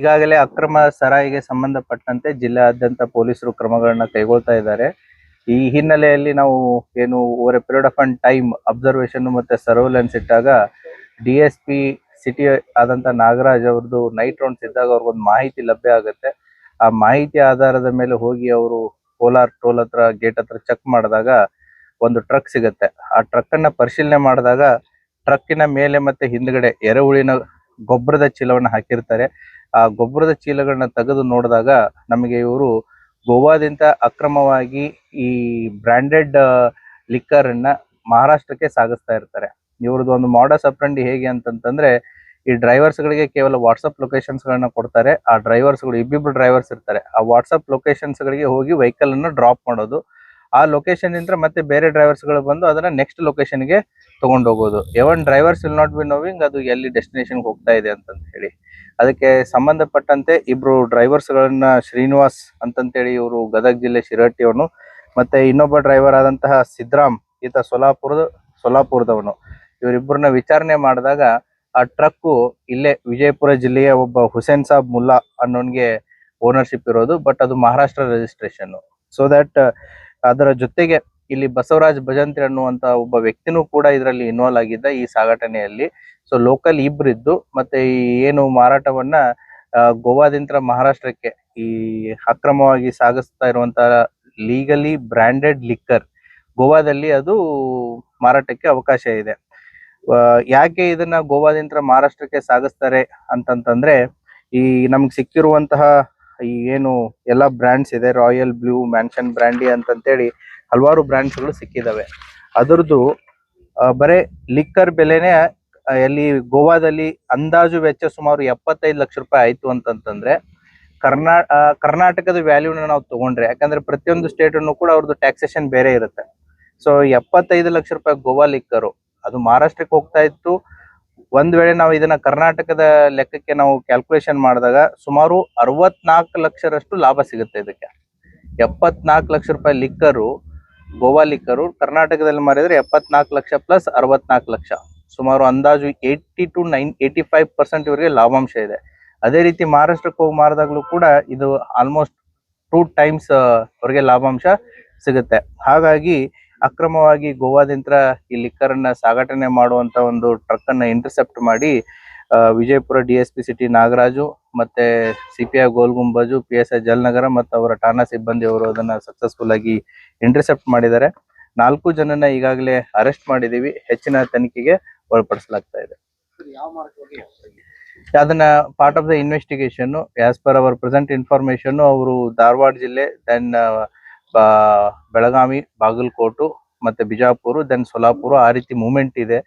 ಈಗಾಗಲೇ ಅಕ್ರಮ ಸರಾಯಿಗೆ ಸಂಬಂಧಪಟ್ಟಂತೆ ಜಿಲ್ಲೆಯಾದ್ಯಂತ ಪೊಲೀಸರು ಕ್ರಮಗಳನ್ನ ಕೈಗೊಳ್ತಾ ಇದ್ದಾರೆ. ಈ ಹಿನ್ನೆಲೆಯಲ್ಲಿ ನಾವು ಏನು over A period of time observation ಮತ್ತೆ ಸರ್ವೆಲೆನ್ಸ್ ಇಟ್ಟಾಗ DSP ಸಿಟಿ ಆದಂತ ನಾಗರಾಜ್ ಅವ್ರದ್ದು ನೈಟ್ ರೌಂಡ್ಸ್ ಇದ್ದಾಗ ಅವ್ರಿಗೊಂದು ಮಾಹಿತಿ ಲಭ್ಯ ಆಗುತ್ತೆ. ಆ ಮಾಹಿತಿ ಆಧಾರದ ಮೇಲೆ ಹೋಗಿ ಅವರು ಕೋಲಾರ್ ಟೋಲ್ ಹತ್ರ ಗೇಟ್ ಹತ್ರ ಚೆಕ್ ಮಾಡಿದಾಗ ಒಂದು ಟ್ರಕ್ ಸಿಗುತ್ತೆ. ಆ ಟ್ರಕ್ ಅನ್ನ ಪರಿಶೀಲನೆ ಮಾಡಿದಾಗ ಟ್ರಕ್ಕಿನ ಮೇಲೆ ಮತ್ತೆ ಹಿಂದ್ಗಡೆ ಎರೆಹುಳಿನ ಗೊಬ್ಬರದ ಚೀಲವನ್ನ ಹಾಕಿರ್ತಾರೆ. ಆ ಗೊಬ್ಬರದ ಚೀಲಗಳನ್ನ ತೆಗೆದು ನೋಡಿದಾಗ ನಮಗೆ ಇವರು ಗೋವಾದಿಂದ ಅಕ್ರಮವಾಗಿ ಈ ಬ್ರಾಂಡೆಡ್ ಲಿಕ್ಕರ್ ಅನ್ನ ಮಹಾರಾಷ್ಟ್ರಕ್ಕೆ ಸಾಗಿಸ್ತಾ ಇರ್ತಾರೆ. ಇವ್ರದ್ದು ಒಂದು ಮಾಡಸ್ ಆಪರೆಂಡಿ ಹೇಗೆ ಅಂತಂದ್ರೆ ಈ ಡ್ರೈವರ್ಸ್ ಗಳಿಗೆ ಕೇವಲ ವಾಟ್ಸ್ಆಪ್ ಲೊಕೇಶನ್ಸ್ ಗಳನ್ನ ಕೊಡ್ತಾರೆ. ಆ ಡ್ರೈವರ್ಸ್ ಗಳು ಇಬ್ಬಿಬ್ರು ಡ್ರೈವರ್ಸ್ ಇರ್ತಾರೆ. ಆ ವಾಟ್ಸ್ಆಪ್ ಲೊಕೇಶನ್ಸ್ ಗಳಿಗೆ ಹೋಗಿ ವೆಹಿಕಲ್ ಅನ್ನು ಡ್ರಾಪ್ ಮಾಡೋದು. ಆ ಲೊಕೇಶನ್ ಇಂದ ಮತ್ತೆ ಬೇರೆ ಡ್ರೈವರ್ಸ್ ಗಳು ಬಂದು ಅದನ್ನ ನೆಕ್ಸ್ಟ್ ಲೊಕೇಶನ್ ಗೆ ತಗೊಂಡು ಹೋಗೋದು. ಎವನ್ drivers will not be knowing ಅದು ಎಲ್ಲಿ ಡೆಸ್ಟಿನೇಷನ್ ಹೋಗ್ತಾ ಇದೆ ಅಂತ ಹೇಳಿ. ಅದಕ್ಕೆ ಸಂಬಂಧಪಟ್ಟಂತೆ ಇಬ್ರು ಡ್ರೈವರ್ಸ್ ಗಳನ್ನ ಶ್ರೀನಿವಾಸ್ ಅಂತಂತೇಳಿ ಇವರು ಗದಗ ಜಿಲ್ಲೆ ಶಿರಹಟ್ಟಿಯವನು, ಮತ್ತೆ ಇನ್ನೊಬ್ಬ ಡ್ರೈವರ್ ಆದಂತಹ ಸಿದ್ರಾಮ್ ಈತ ಸೊಲಾಪುರದವನು. ಇವರಿಬ್ಬರನ್ನ ವಿಚಾರಣೆ ಮಾಡಿದಾಗ ಆ ಟ್ರಕ್ ಇಲ್ಲೇ ವಿಜಯಪುರ ಜಿಲ್ಲೆಯ ಒಬ್ಬ ಹುಸೇನ್ ಸಾಬ್ ಮುಲ್ಲಾ ಅನ್ನೋನ್ಗೆ ಓನರ್ಶಿಪ್ ಇರೋದು. ಬಟ್ ಅದು ಮಹಾರಾಷ್ಟ್ರ ರಿಜಿಸ್ಟ್ರೇಷನ್. ಸೊ ದಟ್ ಅದರ ಜೊತೆಗೆ ಇಲ್ಲಿ ಬಸವರಾಜ್ ಭಜಂತ್ರಿ ಅನ್ನುವಂತ ಒಬ್ಬ ವ್ಯಕ್ತಿನೂ ಕೂಡ ಇದರಲ್ಲಿ ಇನ್ವಾಲ್ವ್ ಆಗಿದ್ದ ಈ ಸಾಗಾಟನೆಯಲ್ಲಿ. ಸೊ ಲೋಕಲ್ ಇಬ್ರಿದ್ದು ಮತ್ತೆ ಈ ಏನು ಮಾರಾಟವನ್ನ ಗೋವಾದಿಂದ ಮಹಾರಾಷ್ಟ್ರಕ್ಕೆ ಈ ಅಕ್ರಮವಾಗಿ ಸಾಗಿಸ್ತಾ ಇರುವಂತಹ ಲೀಗಲಿ ಬ್ರಾಂಡೆಡ್ ಲಿಕ್ಕರ್ ಗೋವಾದಲ್ಲಿ ಅದು ಮಾರಾಟಕ್ಕೆ ಅವಕಾಶ ಇದೆ. ಯಾಕೆ ಇದನ್ನ ಗೋವಾದಿಂದ ಮಹಾರಾಷ್ಟ್ರಕ್ಕೆ ಸಾಗಿಸ್ತಾರೆ ಅಂತಂತಂದ್ರೆ ಈ ನಮ್ಗೆ ಸಿಕ್ಕಿರುವಂತಹ ಈ ಏನು ಎಲ್ಲಾ ಬ್ರ್ಯಾಂಡ್ಸ್ ಇದೆ, ರಾಯಲ್ ಬ್ಲೂ, ಮ್ಯಾನ್ಷನ್ ಬ್ರ್ಯಾಂಡಿ ಅಂತಂತೇಳಿ ಹಲವಾರು ಬ್ರ್ಯಾಂಡ್ಸ್ ಗಳು ಸಿಕ್ಕಿದಾವೆ. ಅದರದ್ದು ಬರೇ ಲಿಕ್ಕರ್ ಬೆಲೆನೇ ಎಲ್ಲಿ ಗೋವಾದಲ್ಲಿ ಅಂದಾಜು ವೆಚ್ಚ ಸುಮಾರು 75 ಲಕ್ಷ ರೂಪಾಯಿ ಆಯ್ತು ಅಂತಂತಂದ್ರೆ ಕರ್ನಾಟಕದ ವ್ಯಾಲ್ಯೂನ ನಾವು ತಗೊಂಡ್ರೆ, ಯಾಕಂದ್ರೆ ಪ್ರತಿಯೊಂದು ಸ್ಟೇಟ್ ಅನ್ನು ಕೂಡ ಅವ್ರದ್ದು ಟ್ಯಾಕ್ಸೇಷನ್ ಬೇರೆ ಇರುತ್ತೆ. ಸೊ 75 ಲಕ್ಷ ರೂಪಾಯಿ ಗೋವಾ ಲಿಕ್ಕರು ಅದು ಮಹಾರಾಷ್ಟ್ರಕ್ಕೆ ಹೋಗ್ತಾ ಇತ್ತು. ಒಂದ್ ವೇಳೆ ನಾವು ಇದನ್ನ ಕರ್ನಾಟಕದ ಲೆಕ್ಕಕ್ಕೆ ನಾವು ಕ್ಯಾಲ್ಕುಲೇಷನ್ ಮಾಡಿದಾಗ ಸುಮಾರು 64 ಲಕ್ಷರಷ್ಟು ಲಾಭ ಸಿಗುತ್ತೆ ಇದಕ್ಕೆ. 74 ಲಕ್ಷ ರೂಪಾಯಿ ಲಿಕ್ಕರು, ಗೋವಾ ಲಿಕ್ಕರು ಕರ್ನಾಟಕದಲ್ಲಿ ಮಾರಿದ್ರೆ 74 ಲಕ್ಷ ಪ್ಲಸ್ 64 ಲಕ್ಷ, ಸುಮಾರು ಅಂದಾಜು 80 to 85% ಇವರಿಗೆ ಲಾಭಾಂಶ ಇದೆ. ಅದೇ ರೀತಿ ಮಹಾರಾಷ್ಟ್ರಕ್ಕೆ ಹೋಗಿ ಮಾರಿದಾಗ್ಲೂ ಕೂಡ ಇದು ಆಲ್ಮೋಸ್ಟ್ 2 times ಅವರಿಗೆ ಲಾಭಾಂಶ ಸಿಗುತ್ತೆ. ಹಾಗಾಗಿ ಅಕ್ರಮವಾಗಿ ಗೋವಾದಿಂದ ಈ ಲಿಕ್ಕರ್ ಅನ್ನ ಸಾಗಾಟನೆ ಮಾಡುವಂತ ಒಂದು ಟ್ರಕ್ ಅನ್ನ ಇಂಟರ್ಸೆಪ್ಟ್ ಮಾಡಿ ವಿಜಯಪುರ DSP ಸಿಟಿ ನಾಗರಾಜು ಮತ್ತೆ CPI ಗೋಲ್ ಗುಂಬಾಜು, PSI ಜಲ್ನಗರ ಮತ್ತು ಅವರ ಠಾಣಾ ಸಿಬ್ಬಂದಿ ಅವರು ಅದನ್ನ ಸಕ್ಸಸ್ಫುಲ್ ಆಗಿ ಇಂಟರ್ಸೆಪ್ಟ್ ಮಾಡಿದ್ದಾರೆ. 4 ಜನನ ಈಗಾಗಲೇ ಅರೆಸ್ಟ್ ಮಾಡಿದೀವಿ. ಹೆಚ್ಚಿನ ತನಿಖೆಗೆ ಒಳಪಡಿಸಲಾಗ್ತಾ ಇದೆ. ಅದನ್ನ part of the investigation as per our present information ಅವರು ಧಾರವಾಡ ಜಿಲ್ಲೆ, ದೆನ್ ಬೆಳಗಾವಿ, ಬಾಗಲಕೋಟು ಮತ್ತೆ ಬಿಜಾಪುರ, ದೆನ್ ಸೊಲಾಪುರ ಆ ರೀತಿ ಮೂವ್ಮೆಂಟ್ ಇದೆ.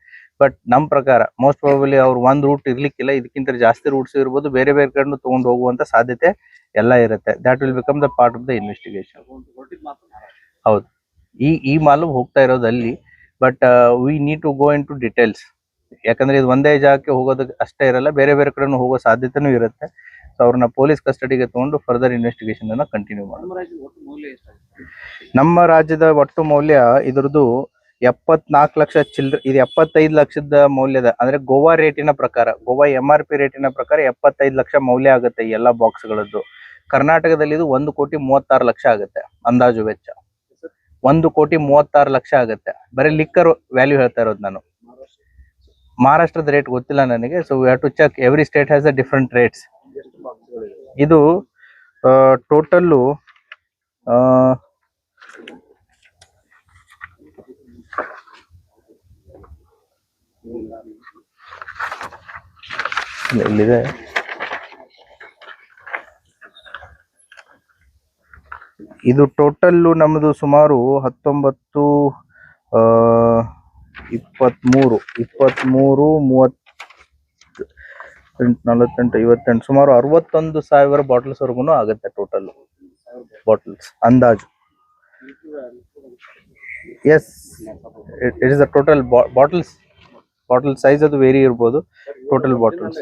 ಬಟ್ ನಮ್ ಪ್ರಕಾರ ಮೋಸ್ಟ್ ಪ್ರಾಬಬ್ಲಿ ಅವ್ರು ಒಂದ್ ರೂಟ್ ಇರ್ಲಿಕ್ಕಿಲ್ಲ, ಇದಕ್ಕಿಂತ ಜಾಸ್ತಿ ರೂಟ್ಸ್ ಇರ್ಬೋದು, ಬೇರೆ ಬೇರೆ ಕಡೆ ತಗೊಂಡು ಹೋಗುವಂತ ಸಾಧ್ಯತೆ ಎಲ್ಲ ಇರುತ್ತೆ. That will become the part of the investigation. ಹೌದು, ಈ ಮಾಲು ಹೋಗ್ತಾ ಇರೋದು ಅಲ್ಲಿ. But we need to go into details. ಯಾಕಂದ್ರೆ ಇದು ಒಂದೇ ಜಾಗಕ್ಕೆ ಹೋಗೋದಕ್ಕೆ ಅಷ್ಟೇ ಇರಲ್ಲ, ಬೇರೆ ಬೇರೆ ಕಡೆ ಹೋಗೋ ಸಾಧ್ಯತೆನೂ ಇರುತ್ತೆ. ಸೊ ಅವ್ರನ್ನ ಪೊಲೀಸ್ ಕಸ್ಟಡಿಗೆ ತಗೊಂಡು ಫರ್ದರ್ ಇನ್ವೆಸ್ಟಿಗೇಷನ್ ಅನ್ನ ಕಂಟಿನ್ಯೂ ಮಾಡಿ. ನಮ್ಮ ರಾಜ್ಯದ ಒಟ್ಟು ಮೌಲ್ಯ ಇದ್ರದ್ದು 74 ಲಕ್ಷ ಚಿಲ್ಲರೆ. ಇದು 75 ಲಕ್ಷದ ಮೌಲ್ಯದ ಅಂದ್ರೆ ಗೋವಾ ರೇಟಿನ ಪ್ರಕಾರ, ಗೋವಾ MRP ರೇಟಿನ ಪ್ರಕಾರ 75 ಲಕ್ಷ ಮೌಲ್ಯ ಆಗುತ್ತೆ ಈ ಎಲ್ಲಾ ಬಾಕ್ಸ್ ಗಳದ್ದು. ಕರ್ನಾಟಕದಲ್ಲಿ ಇದು 1,36 ಲಕ್ಷ ಆಗುತ್ತೆ ಅಂದಾಜು ವೆಚ್ಚ. 1,36 ಲಕ್ಷ ಆಗುತ್ತೆ. ಬರೀ ಲಿಕ್ಕರ್ ವ್ಯಾಲ್ಯೂ ಹೇಳ್ತಾ ಇರೋದು ನಾನು. ಮಹಾರಾಷ್ಟ್ರದ ರೇಟ್ ಗೊತ್ತಿಲ್ಲ ನನಗೆ. So we have to check. Every state has a different rates. ಇದು ಟೋಟಲ್ಲು ಇಲ್ಲಿದೆ. ಇದು ಟೋಟಲ್ಲು ನಮ್ದು ಸುಮಾರು 19, 23, 38, 48, 58 ಸುಮಾರು 61,000 ಬಾಟಲ್ಸ್ ವರ್ಗು ಆಗುತ್ತೆ ಟೋಟಲ್ ಬಾಟಲ್ಸ್ ಅಂದಾಜು. Yes, it is the total bottle size ಅದು ವೇರಿ ಇರ್ಬೋದು. ಟೋಟಲ್ ಬಾಟಲ್ಸ್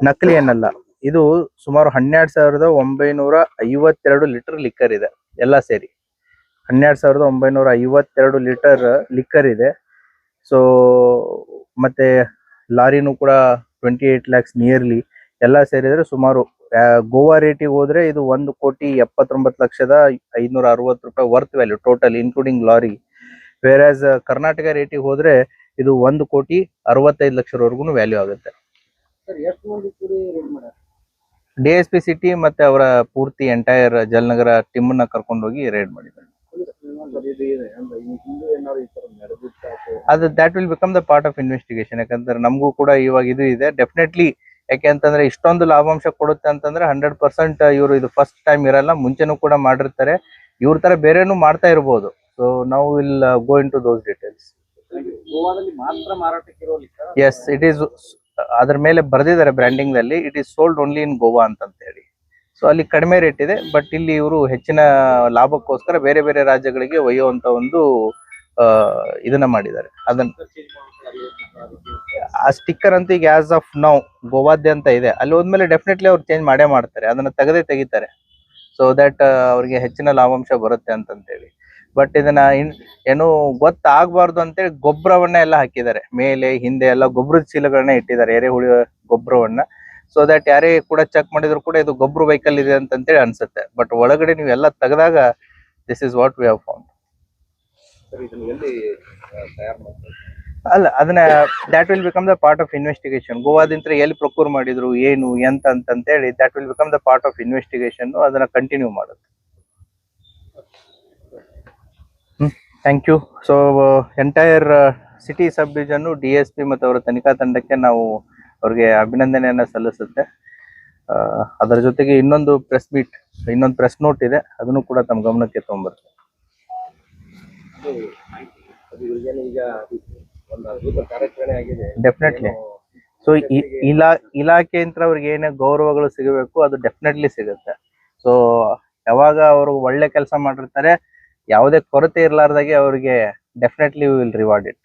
ನಕಲಿ ಏನಲ್ಲ. ಇದು ಸುಮಾರು 12,952 ಲೀಟರ್ ಲಿಕ್ಕರ್ ಇದೆ ಎಲ್ಲ ಸೇರಿ. 12,952 ಲೀಟರ್ ಲಿಕ್ಕರ್ ಇದೆ. ಸೊ ಮತ್ತೆ ಲಾರಿನೂ ಕೂಡ 28 lakhs ನಿಯರ್ಲಿ ಎಲ್ಲ ಸೇರಿದ್ರೆ ಸುಮಾರು ಗೋವಾ ರೇಟಿಗೆ ಹೋದ್ರೆ ಇದು 1,79,560,000 worth value total including lorry. Whereas Karnataka ರೇಟಿಗೆ ಹೋದ್ರೆ ಇದು 1,65,00,000 ವ್ಯಾಲ್ಯೂ ಆಗುತ್ತೆ. DSP ಸಿಟಿ ಮತ್ತೆ ಅವರ ಪೂರ್ತಿ ಎಂಟೈರ್ ಜಲನಗರ ಟೀಮ್ ನ ಕರ್ಕೊಂಡೋಗಿ ರೇಡ್ ಮಾಡಿದ್ದಾರೆ. ಅದು that will become the part of investigation. ಯಾಕಂದ್ರೆ ನಮಗೂ ಕೂಡ ಇವಾಗ ಇದು ಇದೆ ಡೆಫಿನೆಟ್ಲಿ. ಯಾಕೆ ಅಂತಂದ್ರೆ ಇಷ್ಟೊಂದು ಲಾಭಾಂಶ ಕೊಡುತ್ತೆ ಅಂತಂದ್ರೆ 100% ಇವರು ಇದು ಫಸ್ಟ್ ಟೈಮ್ ಇರಲ್ಲ, ಮುಂಚೆನೂ ಕೂಡ ಮಾಡಿರ್ತಾರೆ. ಇವ್ರ ತರ ಬೇರೆನೂ ಮಾಡ್ತಾ ಇರ್ಬೋದು. ಸೊ ನಾವು will go into those details. Yes, it is. ಅದ್ರ ಮೇಲೆ ಬರ್ದಿದ್ದಾರೆ ಬ್ರ್ಯಾಂಡಿಂಗ್ ನಲ್ಲಿ, it is sold only in Goa ಅಂತ ಹೇಳಿ. ಸೊ ಅಲ್ಲಿ ಕಡಿಮೆ ರೇಟ್ ಇದೆ, ಬಟ್ ಇಲ್ಲಿ ಇವರು ಹೆಚ್ಚಿನ ಲಾಭಕ್ಕೋಸ್ಕರ ಬೇರೆ ಬೇರೆ ರಾಜ್ಯಗಳಿಗೆ ಒಯ್ಯುವಂತ ಒಂದು ಇದನ್ನ ಮಾಡಿದ್ದಾರೆ. ಅದನ್ನ ಆ ಸ್ಟಿಕ್ಕರ್ ಅಂತ ಈಗ ಆಸ್ ಆಫ್ ನೌ ಗೋವಾದ್ಯಂತ ಇದೆ. ಅಲ್ಲಿ ಹೋದ್ಮೇಲೆ ಡೆಫಿನೆಟ್ಲಿ ಅವ್ರು ಚೇಂಜ್ ಮಾಡೇ ಮಾಡ್ತಾರೆ, ಅದನ್ನ ತೆಗಿತಾರೆ. ಸೊ ದಟ್ ಅವ್ರಿಗೆ ಹೆಚ್ಚಿನ ಲಾಭಾಂಶ ಬರುತ್ತೆ ಅಂತೇಳಿ. ಬಟ್ ಇದನ್ನ ಏನು ಗೊತ್ತಾಗಬಾರ್ದು ಅಂತೇಳಿ ಗೊಬ್ಬರವನ್ನ ಎಲ್ಲ ಹಾಕಿದ್ದಾರೆ, ಮೇಲೆ ಹಿಂದೆ ಎಲ್ಲ ಗೊಬ್ಬರದ ಚೀಲಗಳನ್ನ ಇಟ್ಟಿದ್ದಾರೆ, ಎರೆಹುಳಿ ಗೊಬ್ಬರವನ್ನ. ಸೊ ದಟ್ ಯಾರೇ ಕೂಡ ಚೆಕ್ ಮಾಡಿದ್ರು ಕೂಡ ಇದು ಗೊಬ್ಬರ ವೆಹಿಕಲ್ ಇದೆ ಅಂತೇಳಿ ಅನ್ಸುತ್ತೆ. ಬಟ್ ಒಳಗಡೆ ನೀವೆಲ್ಲ ತೆಗೆದಾಗ this is what we have found. ಅಲ್ಲ, ಅದನ್ನ that will become the part of investigation. ಗೋವಾದಿಂದ ಎಲ್ಲಿ ಪ್ರೊಕ್ಯೂರ್ ಮಾಡಿದ್ರು, ಏನು ಎಂತ ಅಂತೇಳಿ that will become the part of investigation. ಅದನ್ನ ಕಂಟಿನ್ಯೂ ಮಾಡುತ್ತೆ. Thank you. So entire city subdivision DSP ಮತ್ತು ಅವರ ತನಿಖಾ ತಂಡಕ್ಕೆ ನಾವು ಅವ್ರಿಗೆ ಅಭಿನಂದನೆಯನ್ನ ಸಲ್ಲಿಸುತ್ತೆ. ಅದರ ಜೊತೆಗೆ ಇನ್ನೊಂದು ಪ್ರೆಸ್ ನೋಟ್ ಇದೆ, ಅದನ್ನು ಕೂಡ ತಮ್ಮ ಗಮನಕ್ಕೆ ತಗೊಂಡ್ಬರ್ತೇವೆ. ಡೆಫಿನೆಟ್ಲಿ. ಸೊ ಇಲಾಖೆಯಿಂದ ಅವ್ರಿಗೆ ಏನೇ ಗೌರವಗಳು ಸಿಗಬೇಕು ಅದು ಡೆಫಿನೆಟ್ಲಿ ಸಿಗುತ್ತೆ. ಸೊ ಯಾವಾಗ ಅವರು ಒಳ್ಳೆ ಕೆಲಸ ಮಾಡಿರ್ತಾರೆ, ಯಾವುದೇ ಕೊರತೆ ಇರ್ಲಾರ್ದಾಗೆ ಅವರಿಗೆ ಡೆಫಿನೆಟ್ಲಿ ವಿಲ್ ರಿವಾರ್ಡ್ ಇಟ್.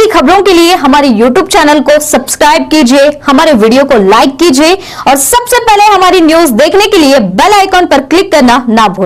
खबरों के लिए हमारे YouTube चैनल को सब्सक्राइब कीजिए, हमारे वीडियो को लाइक कीजिए और सबसे पहले हमारी न्यूज देखने के लिए बेल आइकॉन पर क्लिक करना ना भूलें।